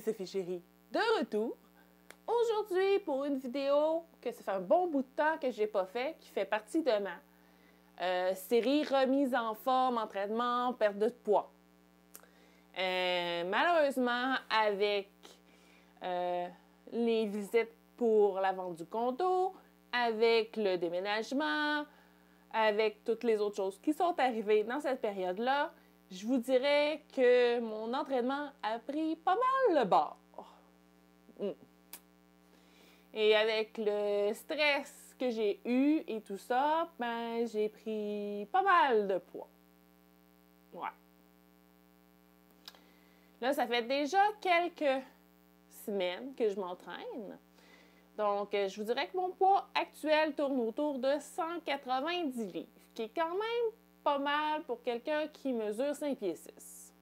Sophie Chérie, de retour. Aujourd'hui, pour une vidéo que ça fait un bon bout de temps que je n'ai pas fait, qui fait partie de ma série remise en forme, entraînement, perte de poids. Malheureusement, avec les visites pour la vente du condo, avec le déménagement, avec toutes les autres choses qui sont arrivées dans cette période-là, je vous dirais que mon entraînement a pris pas mal le bord. Et avec le stress que j'ai eu et tout ça, ben, j'ai pris pas mal de poids. Ouais. Là, ça fait déjà quelques semaines que je m'entraîne. Donc, je vous dirais que mon poids actuel tourne autour de 190 livres, qui est quand même pas mal pour quelqu'un qui mesure 5 pieds 6.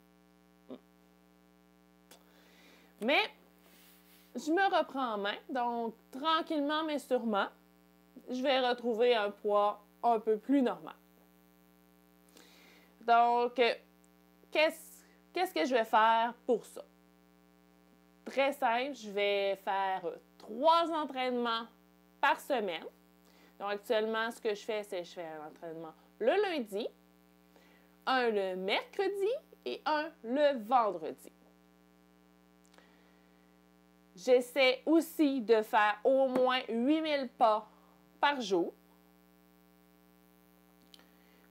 Mais, je me reprends en main, donc tranquillement mais sûrement, je vais retrouver un poids un peu plus normal. Donc, qu'est-ce que je vais faire pour ça? Très simple, je vais faire 3 entraînements par semaine. Donc, actuellement, ce que je fais, c'est que je fais un entraînement le lundi, un le mercredi et un le vendredi. J'essaie aussi de faire au moins 8000 pas par jour.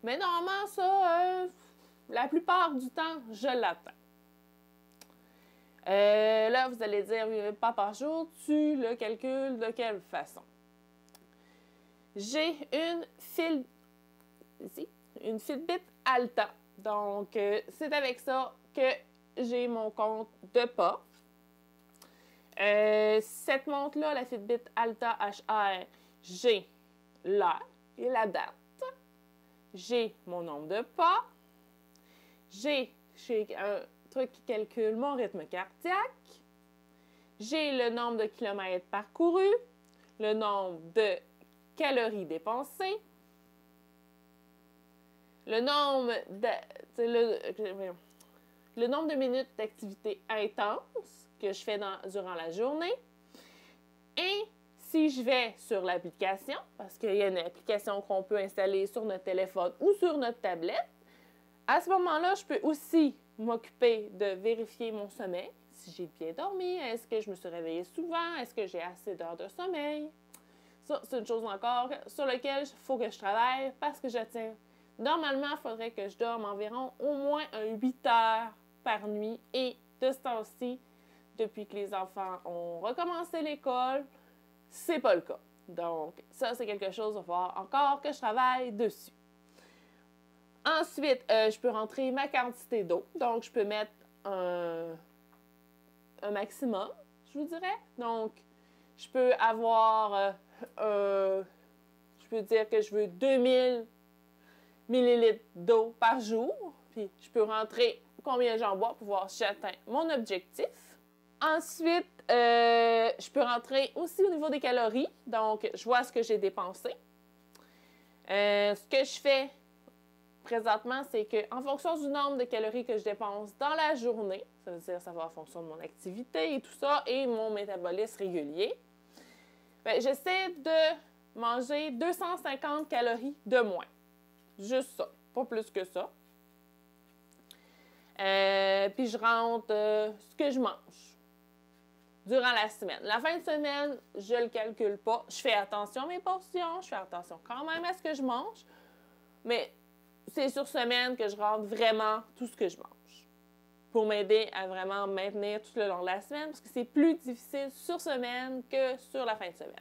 Mais normalement, ça, la plupart du temps, je l'atteins. Là, vous allez dire 8000 pas par jour, tu le calcules de quelle façon? J'ai une Fitbit Alta. Donc, c'est avec ça que j'ai mon compte de pas. Cette montre-là, la Fitbit Alta HR, j'ai l'heure et la date. J'ai mon nombre de pas. J'ai un truc qui calcule mon rythme cardiaque. J'ai le nombre de kilomètres parcourus, le nombre de calories dépensées, le nombre de minutes d'activité intense que je fais durant la journée. Et si je vais sur l'application, parce qu'il y a une application qu'on peut installer sur notre téléphone ou sur notre tablette, à ce moment-là, je peux aussi m'occuper de vérifier mon sommeil. Si j'ai bien dormi, est-ce que je me suis réveillée souvent, est-ce que j'ai assez d'heures de sommeil? Ça, c'est une chose encore sur laquelle il faut que je travaille parce que normalement, il faudrait que je dorme environ au moins 8 heures par nuit. Et de ce temps-ci, depuis que les enfants ont recommencé l'école, c'est pas le cas. Donc, ça, c'est quelque chose qu'il va falloir encore que je travaille dessus. Ensuite, je peux rentrer ma quantité d'eau. Donc, je peux mettre un maximum, je vous dirais. Donc, je peux avoir, je peux dire que je veux 2000 millilitres d'eau par jour. Puis, je peux rentrer combien j'en bois pour voir si j'atteins mon objectif. Ensuite, je peux rentrer aussi au niveau des calories. Donc, je vois ce que j'ai dépensé. Ce que je fais présentement, c'est qu'en fonction du nombre de calories que je dépense dans la journée, ça veut dire ça va en fonction de mon activité et tout ça, et mon métabolisme régulier, j'essaie de manger 250 calories de moins. Juste ça, pas plus que ça. Puis je rentre ce que je mange durant la semaine. La fin de semaine, je ne le calcule pas. Je fais attention à mes portions, je fais attention quand même à ce que je mange, mais c'est sur semaine que je rentre vraiment tout ce que je mange pour m'aider à vraiment maintenir tout le long de la semaine parce que c'est plus difficile sur semaine que sur la fin de semaine.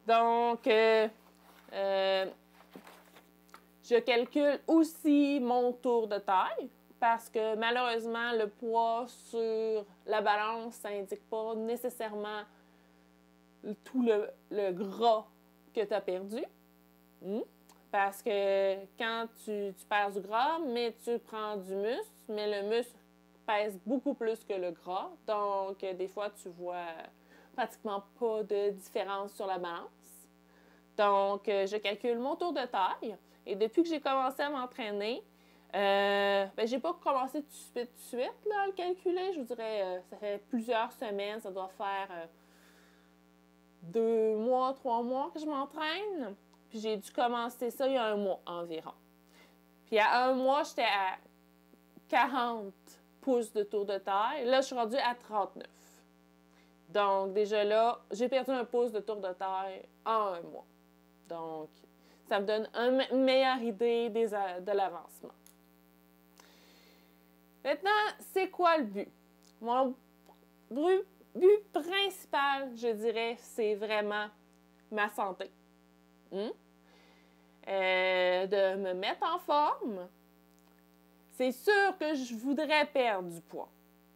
Donc, je calcule aussi mon tour de taille parce que malheureusement, le poids sur la balance, ça n'indique pas nécessairement tout le gras que tu as perdu. Parce que quand tu perds du gras, mais tu prends du muscle, mais le muscle pèse beaucoup plus que le gras. Donc, des fois, tu vois pratiquement pas de différence sur la balance. Donc, je calcule mon tour de taille. Et depuis que j'ai commencé à m'entraîner, Ben, j'ai pas commencé tout de suite là, à le calculer. Je vous dirais, ça fait plusieurs semaines. Ça doit faire 2 mois, 3 mois que je m'entraîne. Puis j'ai dû commencer ça il y a un mois environ. Puis à un mois, j'étais à 40 pouces de tour de taille. Là, je suis rendue à 39. Donc, déjà là, j'ai perdu un pouce de tour de taille en un mois. Donc, ça me donne une meilleure idée de l'avancement. Maintenant, c'est quoi le but? Mon but principal, je dirais, c'est vraiment ma santé. De me mettre en forme. C'est sûr que je voudrais perdre du poids.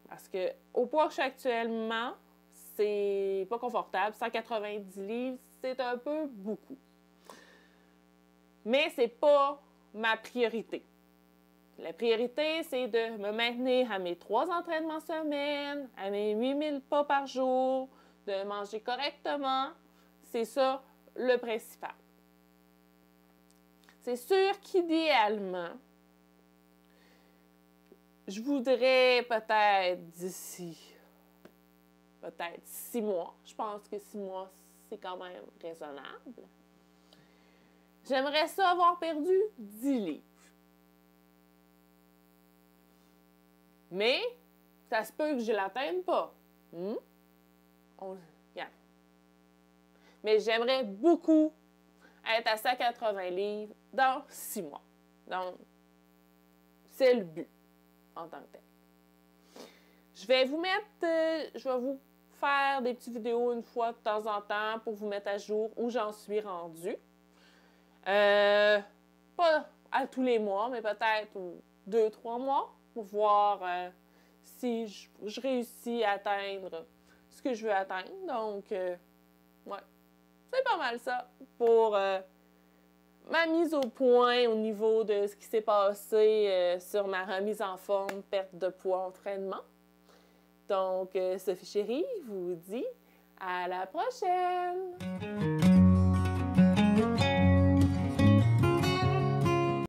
Parce que au poids que je suis actuellement, c'est pas confortable. 190 livres, c'est un peu beaucoup. Mais c'est pas ma priorité. La priorité, c'est de me maintenir à mes 3 entraînements semaine, à mes 8000 pas par jour, de manger correctement. C'est ça le principal. C'est sûr qu'idéalement, je voudrais peut-être d'ici, peut-être 6 mois. Je pense que 6 mois, c'est quand même raisonnable. J'aimerais ça avoir perdu 10 livres. Mais, ça se peut que je ne l'atteigne pas. Yeah. Mais j'aimerais beaucoup être à 180 livres dans 6 mois. Donc, c'est le but en tant que tel. Je vais vous faire des petites vidéos une fois de temps en temps pour vous mettre à jour où j'en suis rendue. Pas à tous les mois, mais peut-être 2-3 mois pour voir si je réussis à atteindre ce que je veux atteindre. Donc, ouais, c'est pas mal ça pour ma mise au point au niveau de ce qui s'est passé sur ma remise en forme, perte de poids, entraînement. Donc, Sophie Chérie vous dit à la prochaine!